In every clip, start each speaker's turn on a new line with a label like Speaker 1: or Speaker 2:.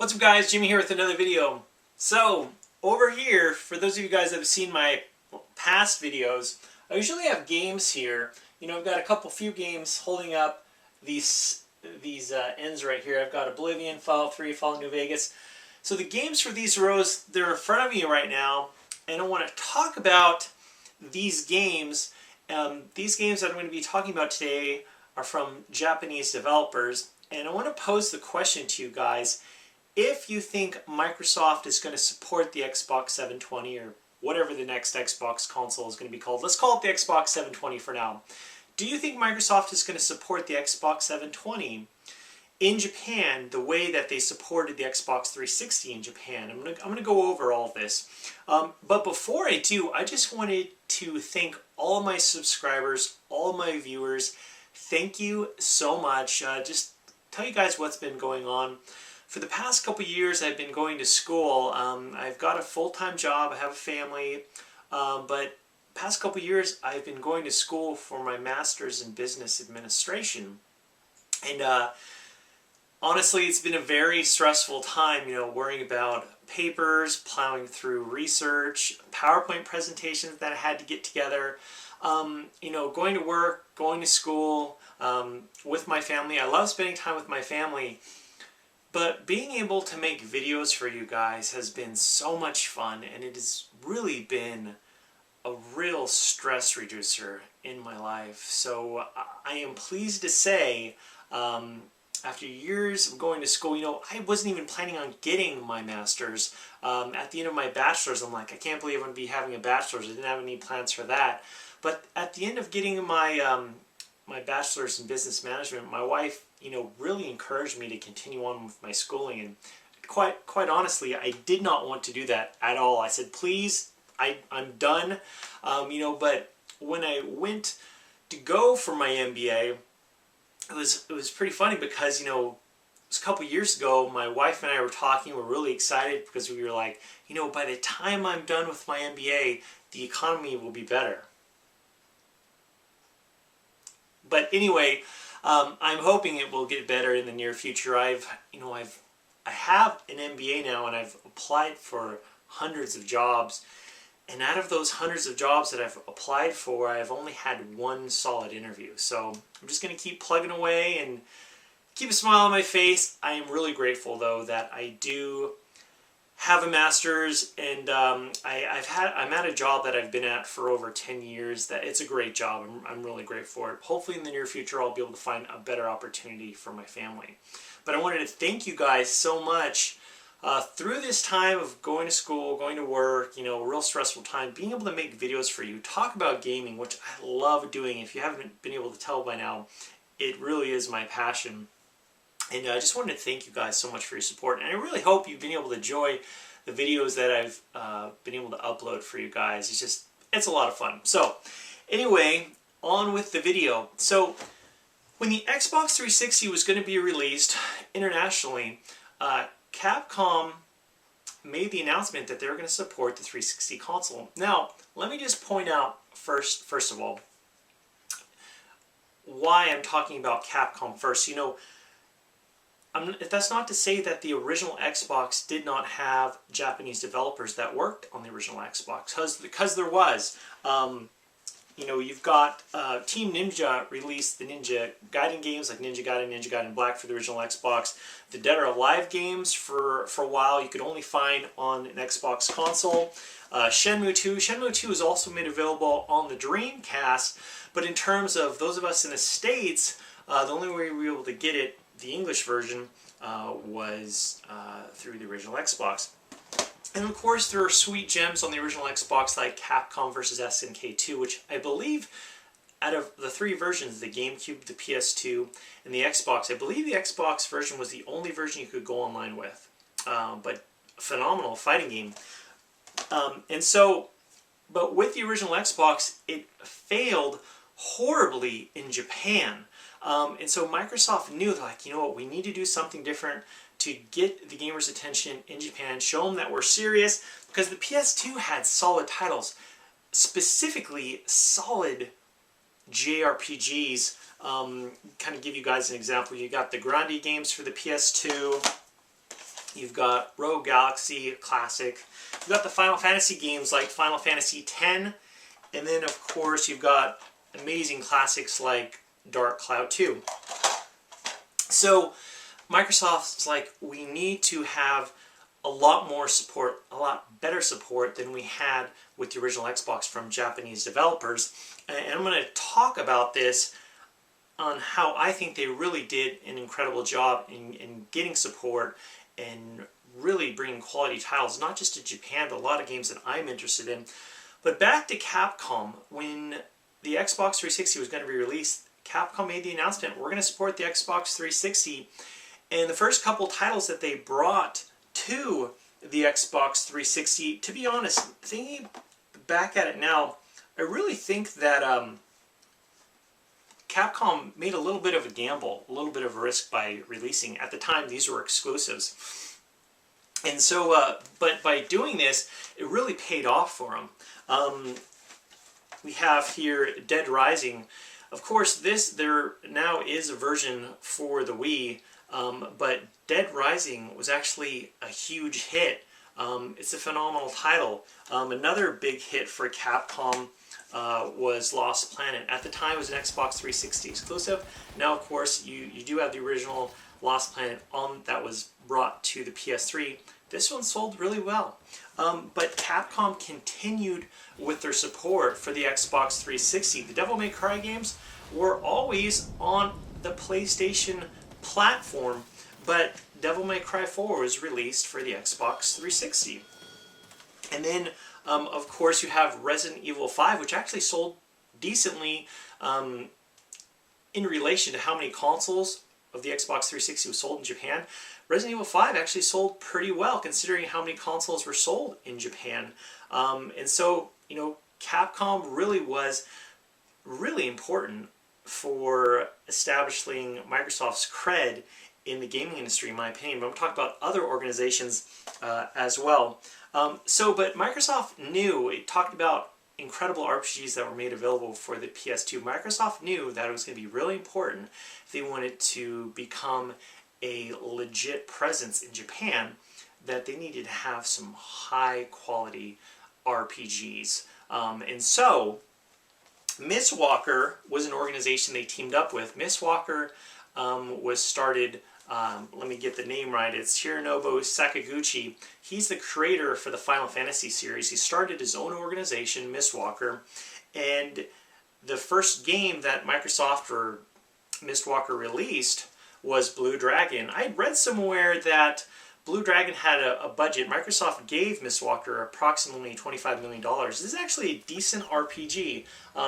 Speaker 1: What's up guys, Jimmy here with another video. So, over here, for those of you guys that have seen my past videos, I usually have games here. You know, I've got a few games holding up these ends right here. I've got Oblivion, Fallout 3, Fallout New Vegas. So the games for these rows, they're in front of me right now, and I want to talk about these games. These games that I'm going to be talking about today are from Japanese developers, and I want to pose the question to you guys. If you think Microsoft is going to support the Xbox 720 or whatever the next Xbox console is going to be called, let's call it the Xbox 720 for now. Do you think Microsoft is going to support the Xbox 720 in Japan the way that they supported the Xbox 360 in Japan? I'm going to go over all of this. But before I do, I just wanted to thank all of my subscribers, all of my viewers. Thank you so much. Just tell you guys what's been going on. For the past couple years, I've been going to school. I've got a full-time job, I have a family, but past couple years, I've been going to school for my master's in business administration. And honestly, it's been a very stressful time, you know, worrying about papers, plowing through research, PowerPoint presentations that I had to get together, you know, going to work, going to school, with my family. I love spending time with my family. But being able to make videos for you guys has been so much fun, and it has really been a real stress reducer in my life. So I am pleased to say, after years of going to school, you know, I wasn't even planning on getting my master's. At the end of my bachelor's, I'm like, I can't believe I'm going to be having a bachelor's. I didn't have any plans for that. But at the end of getting my my bachelor's in business management, my wife, you know, really encouraged me to continue on with my schooling, and quite honestly, I did not want to do that at all. I said, please, I'm done, you know. But when I went to go for my MBA, it was pretty funny because, you know, it was a couple years ago, my wife and I were talking. We're really excited because we were like, you know, by the time I'm done with my MBA, the economy will be better. But anyway, I'm hoping it will get better in the near future. I have an MBA now, and I've applied for hundreds of jobs. And out of those hundreds of jobs that I've applied for, I've only had one solid interview. So I'm just going to keep plugging away and keep a smile on my face. I am really grateful, though, that I do have a master's, and I'm at a job that I've been at for over 10 years. That it's a great job. I'm really grateful for it. Hopefully in the near future I'll be able to find a better opportunity for my family. But I wanted to thank you guys so much through this time of going to school, going to work, you know, a real stressful time, being able to make videos for you, talk about gaming, which I love doing. If you haven't been able to tell by now, it really is my passion. And I just wanted to thank you guys so much for your support. And I really hope you've been able to enjoy the videos that I've been able to upload for you guys. It's a lot of fun. So anyway, on with the video. So when the Xbox 360 was going to be released internationally, Capcom made the announcement that they were going to support the 360 console. Now, let me just point out first of all, why I'm talking about Capcom first. You know, that's not to say that the original Xbox did not have Japanese developers that worked on the original Xbox, because there was. You know, you've got Team Ninja released the Ninja Gaiden games like Ninja Gaiden Black for the original Xbox. The Dead or Alive games for a while you could only find on an Xbox console. Shenmue 2 is also made available on the Dreamcast, but in terms of those of us in the States, the only way we were able to get it, the English version, was through the original Xbox. And of course, there are sweet gems on the original Xbox like Capcom vs. SNK 2, which I believe, out of the three versions, the GameCube, the PS2, and the Xbox, I believe the Xbox version was the only version you could go online with. But phenomenal fighting game. But with the original Xbox, it failed horribly in Japan. And so Microsoft knew, they're like, you know what, we need to do something different to get the gamers' attention in Japan, show them that we're serious, because the PS2 had solid titles, specifically solid JRPGs. Kind of give you guys an example. You got the Grande games for the PS2. You've got Rogue Galaxy, classic. You've got the Final Fantasy games like Final Fantasy X. And then, of course, you've got amazing classics like Dark Cloud 2. So Microsoft's like, we need to have a lot more support, a lot better support than we had with the original Xbox from Japanese developers. And I'm going to talk about this on how I think they really did an incredible job in getting support and really bringing quality titles, not just to Japan, but a lot of games that I'm interested in. But back to Capcom, when the Xbox 360 was going to be released, Capcom made the announcement, we're going to support the Xbox 360. And the first couple titles that they brought to the Xbox 360, to be honest, thinking back at it now, I really think that Capcom made a little bit of a gamble, a little bit of a risk by releasing. At the time, these were exclusives. And so, but by doing this, it really paid off for them. We have here Dead Rising. Of course, there now is a version for the Wii, but Dead Rising was actually a huge hit. It's a phenomenal title. Another big hit for Capcom was Lost Planet. At the time, it was an Xbox 360 exclusive. Now, of course, you do have the original Lost Planet that was brought to the PS3. This one sold really well. But Capcom continued with their support for the Xbox 360. The Devil May Cry games were always on the PlayStation platform, but Devil May Cry 4 was released for the Xbox 360. And then, of course, you have Resident Evil 5, which actually sold decently in relation to how many consoles of the Xbox 360 was sold in Japan. Resident Evil 5 actually sold pretty well considering how many consoles were sold in Japan. And so, you know, Capcom really was really important for establishing Microsoft's cred in the gaming industry, in my opinion. But I'm talking about other organizations as well. But Microsoft knew, it talked about incredible RPGs that were made available for the PS2. Microsoft knew that it was going to be really important if they wanted to become a legit presence in Japan, that they needed to have some high quality RPGs. And so Mistwalker was an organization they teamed up with. Mistwalker was started, let me get the name right, it's Hironobu Sakaguchi. He's the creator for the Final Fantasy series. He started his own organization, Mistwalker, and the first game that Microsoft or Mistwalker released was Blue Dragon. I had read somewhere that Blue Dragon had a budget. Microsoft gave Mistwalker approximately $25 million. This is actually a decent RPG.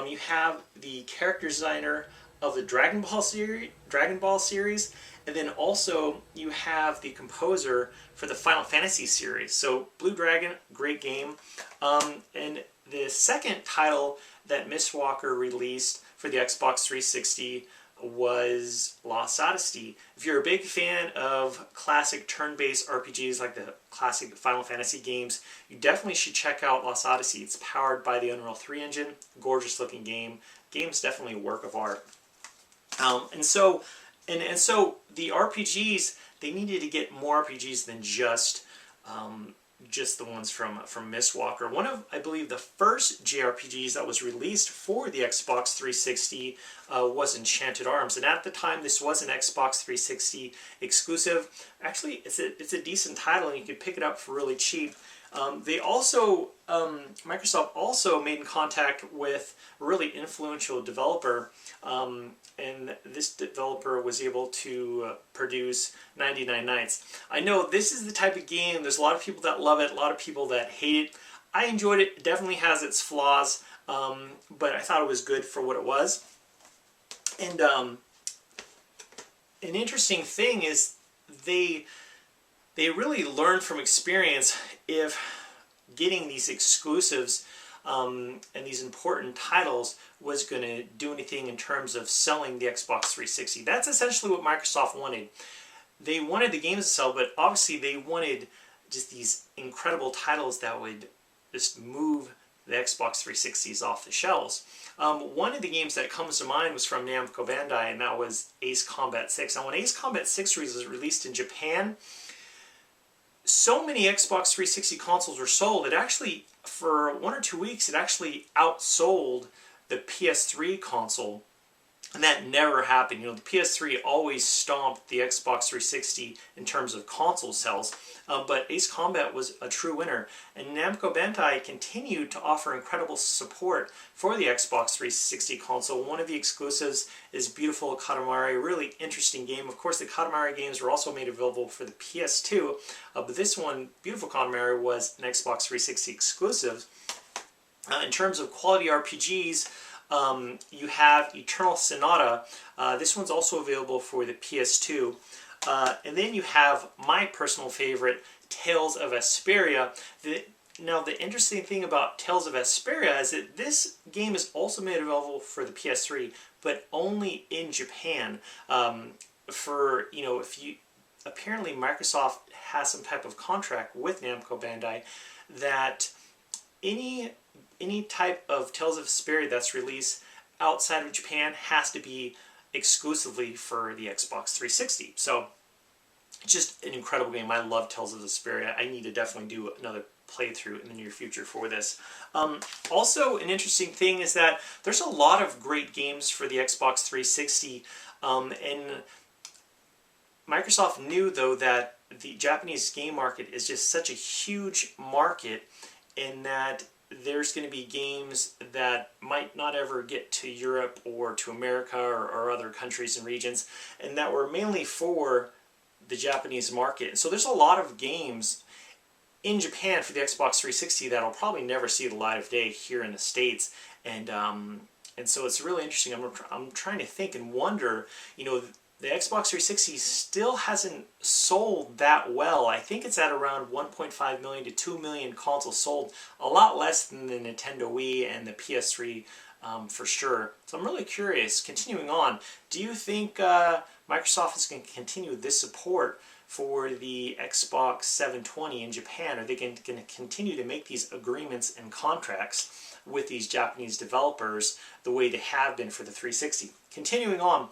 Speaker 1: You have the character designer of the Dragon Ball series, and then also you have the composer for the Final Fantasy series. So Blue Dragon, great game. And the second title that Mistwalker released for the Xbox 360 was Lost Odyssey. If you're a big fan of classic turn-based RPGs like the classic Final Fantasy games, you definitely should check out Lost Odyssey. It's powered by the Unreal 3 engine. Gorgeous looking game. Game's definitely a work of art. And so the RPGs, they needed to get more RPGs than just the ones from Mistwalker. One of, I believe, the first JRPGs that was released for the Xbox 360 was Enchanted Arms, and at the time this was an Xbox 360 exclusive. Actually, it's a decent title, and you could pick it up for really cheap. They also, Microsoft also made in contact with a really influential developer, and this developer was able to produce 99 Nights. I know this is the type of game, there's a lot of people that love it, a lot of people that hate it. I enjoyed it. It definitely has its flaws, but I thought it was good for what it was. And an interesting thing is they really learned from experience if getting these exclusives and these important titles was going to do anything in terms of selling the Xbox 360. That's essentially what Microsoft wanted. They wanted the games to sell, but obviously they wanted just these incredible titles that would just move the Xbox 360s off the shelves. One of the games that comes to mind was from Namco Bandai, and that was Ace Combat 6. Now, when Ace Combat 6 was released in Japan, so many Xbox 360 consoles were sold, it actually, for 1 or 2 weeks, it actually outsold the PS3 console. And that never happened. You know, the PS3 always stomped the Xbox 360 in terms of console sales, but Ace Combat was a true winner. And Namco Bandai continued to offer incredible support for the Xbox 360 console. One of the exclusives is Beautiful Katamari, a really interesting game. Of course, the Katamari games were also made available for the PS2, but this one, Beautiful Katamari, was an Xbox 360 exclusive. In terms of quality RPGs, you have Eternal Sonata. This one's also available for the PS2. And then you have my personal favorite, Tales of Vesperia. Now, the interesting thing about Tales of Vesperia is that this game is also made available for the PS3, but only in Japan. Apparently Microsoft has some type of contract with Namco Bandai that any type of Tales of Vesperia that's released outside of Japan has to be exclusively for the Xbox 360. So, just an incredible game. I love Tales of Vesperia. I need to definitely do another playthrough in the near future for this. Also, an interesting thing is that there's a lot of great games for the Xbox 360, and Microsoft knew, though, that the Japanese game market is just such a huge market, and that there's going to be games that might not ever get to Europe or to America or other countries and regions, and that were mainly for the Japanese market. And so there's a lot of games in Japan for the Xbox 360 that'll probably never see the light of day here in the States, and so it's really interesting. I'm trying to think and wonder, you know, the Xbox 360 still hasn't sold that well. I think it's at around 1.5 million to 2 million consoles sold, a lot less than the Nintendo Wii and the PS3 for sure. So I'm really curious, continuing on, do you think Microsoft is going to continue this support for the Xbox 720 in Japan? Are they going to continue to make these agreements and contracts with these Japanese developers the way they have been for the 360? Continuing on,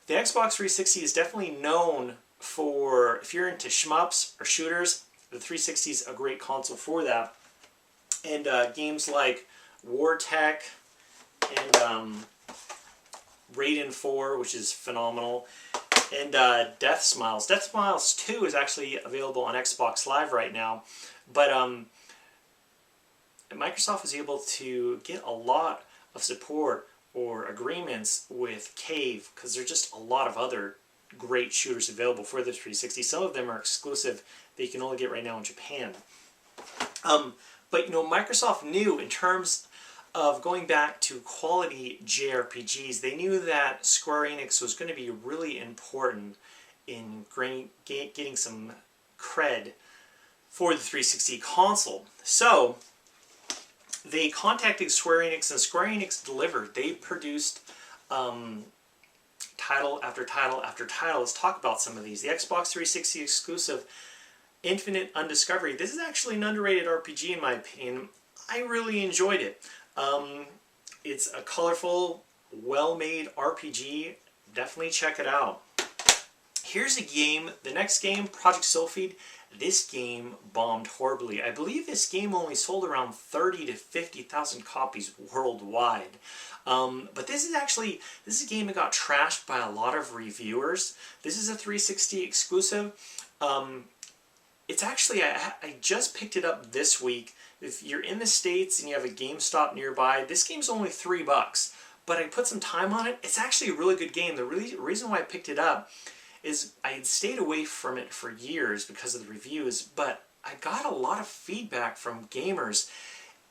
Speaker 1: the Xbox 360 is definitely known for, if you're into shmups or shooters, the 360 is a great console for that. And games like Wartech and Raiden 4, which is phenomenal, and Death Smiles. Death Smiles 2 is actually available on Xbox Live right now, but Microsoft was able to get a lot of support or agreements with Cave, because there's just a lot of other great shooters available for the 360. Some of them are exclusive that you can only get right now in Japan. But you know, Microsoft knew, in terms of going back to quality JRPGs, they knew that Square Enix was going to be really important in getting some cred for the 360 console. So they contacted Square Enix, and Square Enix delivered. They produced title after title after title. Let's talk about some of these. The Xbox 360 exclusive Infinite Undiscovery. This is actually an underrated RPG in my opinion. I really enjoyed it. It's a colorful, well-made RPG. Definitely check it out. Here's a game, the next game, Project Sylphid. This game bombed horribly. I believe this game only sold around 30 to 50,000 copies worldwide. But this is a game that got trashed by a lot of reviewers. This is a 360 exclusive. It's actually, I just picked it up this week. If you're in the States and you have a GameStop nearby, this game's only $3. But I put some time on it. It's actually a really good game. The reason why I picked it up is I had stayed away from it for years because of the reviews, but I got a lot of feedback from gamers,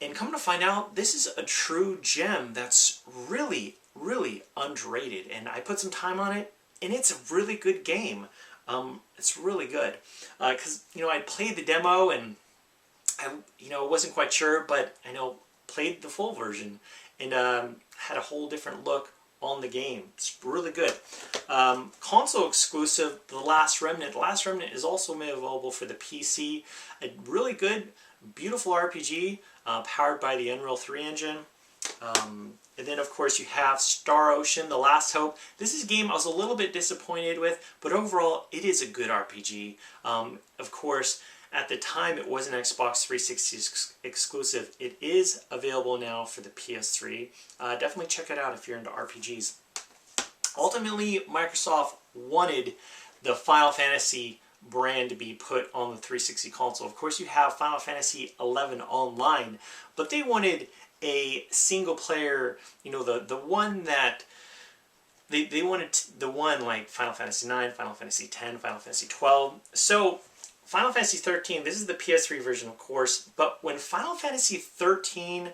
Speaker 1: and come to find out, this is a true gem that's really, really underrated, and I put some time on it, and it's a really good game. It's really good, because, you know, I played the demo, and I wasn't quite sure, but I played the full version, and had a whole different look on the game. It's really good. Console exclusive, The Last Remnant. The Last Remnant is also made available for the PC. A really good, beautiful RPG powered by the Unreal 3 engine. And then, of course, you have Star Ocean, The Last Hope. This is a game I was a little bit disappointed with, but overall, it is a good RPG. Of course, At the time, it was an Xbox 360 exclusive. It is available now for the PS3. Definitely check it out if you're into RPGs. Ultimately, Microsoft wanted the Final Fantasy brand to be put on the 360 console. Of course, you have Final Fantasy 11 online, but they wanted a single player, the one that they wanted the one like Final Fantasy 9, Final Fantasy 10, Final Fantasy 12. So Final Fantasy 13, this is the PS3 version, of course, but when Final Fantasy 13,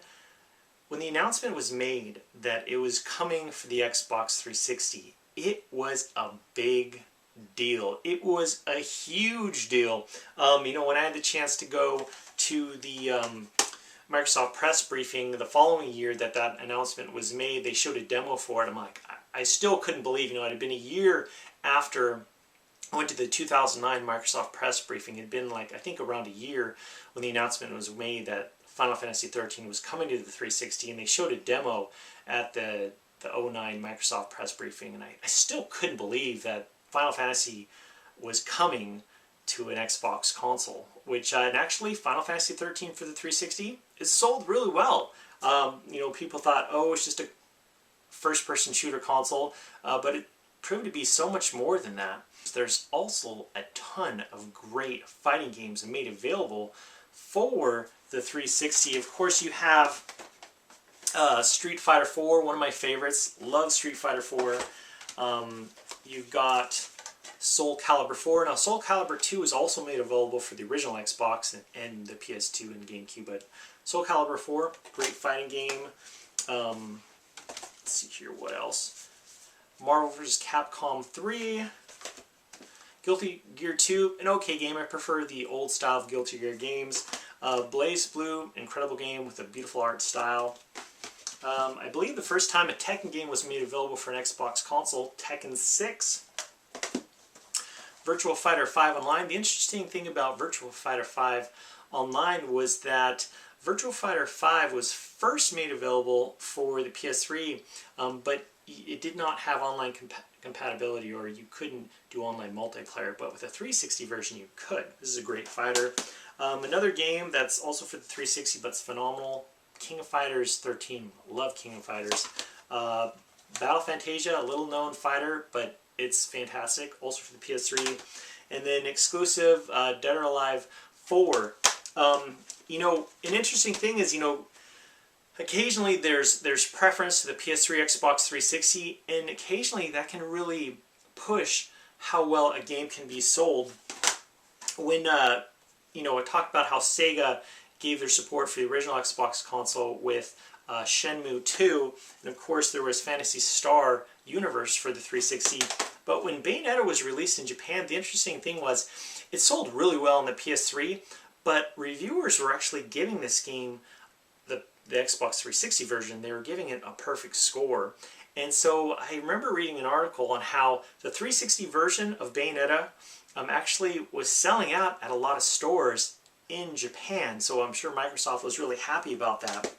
Speaker 1: when the announcement was made that it was coming for the Xbox 360, it was a big deal. It was a huge deal. When I had the chance to go to the Microsoft press briefing the following year that announcement was made, they showed a demo for it. I'm like, I still couldn't believe, it had been a year after I went to the 2009 Microsoft press briefing. It had been like, I think around a year when the announcement was made that Final Fantasy 13 was coming to the 360, and they showed a demo at the 09 Microsoft press briefing, and I still couldn't believe that Final Fantasy was coming to an Xbox console, which and actually Final Fantasy 13 for the 360 is sold really well. People thought, oh, it's just a first-person shooter console, but it proved to be so much more than that. There's also a ton of great fighting games made available for the 360. Of course, you have Street Fighter 4, one of my favorites. Love Street Fighter 4. You've got Soul Calibur 4. Now, Soul Calibur 2 is also made available for the original Xbox and the PS2 and GameCube, but Soul Calibur 4, great fighting game. Let's see here, what else? Marvel vs. Capcom 3. Guilty Gear 2, an okay game. I prefer the old style of Guilty Gear games. Blaze Blue, incredible game with a beautiful art style. I believe the first time a Tekken game was made available for an Xbox console, Tekken 6. Virtua Fighter 5 Online. The interesting thing about Virtua Fighter 5 Online was that Virtua Fighter 5 was first made available for the PS3, but it did not have online compatibility, or you couldn't do online multiplayer, but with a 360 version you could. This is a great fighter. Another game that's also for the 360 but it's phenomenal, King of Fighters 13. Love King of Fighters. Battle Fantasia, a little known fighter, but it's fantastic, also for the PS3. And then exclusive, Dead or Alive 4. An interesting thing is, occasionally there's preference to the PS3, Xbox 360, and occasionally that can really push how well a game can be sold. When, I talked about how Sega gave their support for the original Xbox console with Shenmue 2, and of course there was Phantasy Star Universe for the 360. But when Bayonetta was released in Japan, the interesting thing was it sold really well on the PS3, but reviewers were actually giving this game, the Xbox 360 version, they were giving it a perfect score. And so I remember reading an article on how the 360 version of Bayonetta actually was selling out at a lot of stores in Japan. So I'm sure Microsoft was really happy about that.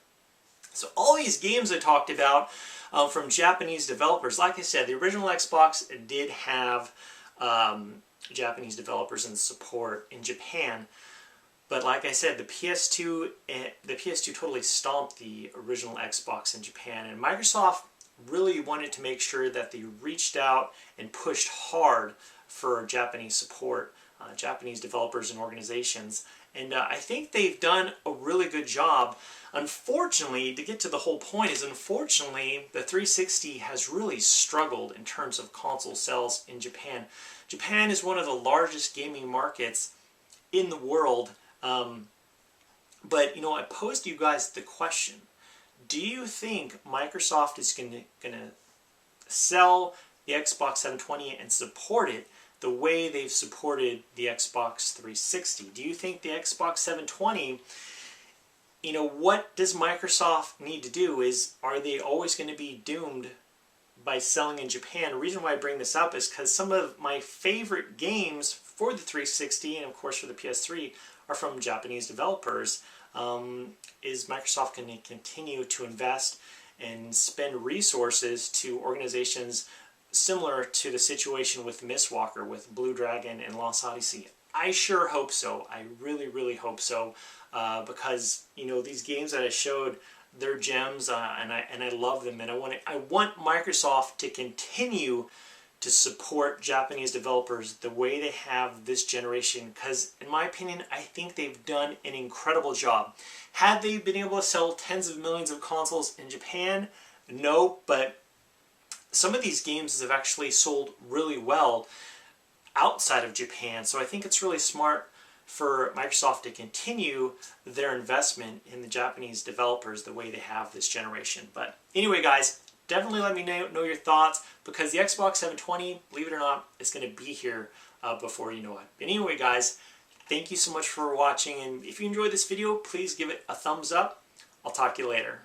Speaker 1: So all these games I talked about from Japanese developers, like I said, the original Xbox did have Japanese developers and support in Japan. But like I said, the PS2 totally stomped the original Xbox in Japan, and Microsoft really wanted to make sure that they reached out and pushed hard for Japanese support, Japanese developers and organizations. And I think they've done a really good job. Unfortunately, to get to the whole point is, unfortunately, the 360 has really struggled in terms of console sales in Japan. Japan is one of the largest gaming markets in the world. But I posed to you guys the question: do you think Microsoft is going to sell the Xbox 720 and support it the way they've supported the Xbox 360? Do you think the Xbox 720, what does Microsoft need to do? Are they always going to be doomed by selling in Japan? The reason why I bring this up is because some of my favorite games for the 360 and of course for the PS3 are from Japanese developers. Is Microsoft going to continue to invest and spend resources to organizations similar to the situation with Mistwalker, with Blue Dragon and Lost Odyssey? I sure hope so. I really, really hope so, because these games that I showed, they're gems, and I love them, and I want Microsoft to continue to support Japanese developers the way they have this generation, because in my opinion, I think they've done an incredible job. Had they been able to sell tens of millions of consoles in Japan? No, but some of these games have actually sold really well outside of Japan, so I think it's really smart for Microsoft to continue their investment in the Japanese developers the way they have this generation. But anyway, guys, definitely let me know your thoughts, because the Xbox 720, believe it or not, is going to be here before you know it. But anyway, guys, thank you so much for watching, and if you enjoyed this video, please give it a thumbs up. I'll talk to you later.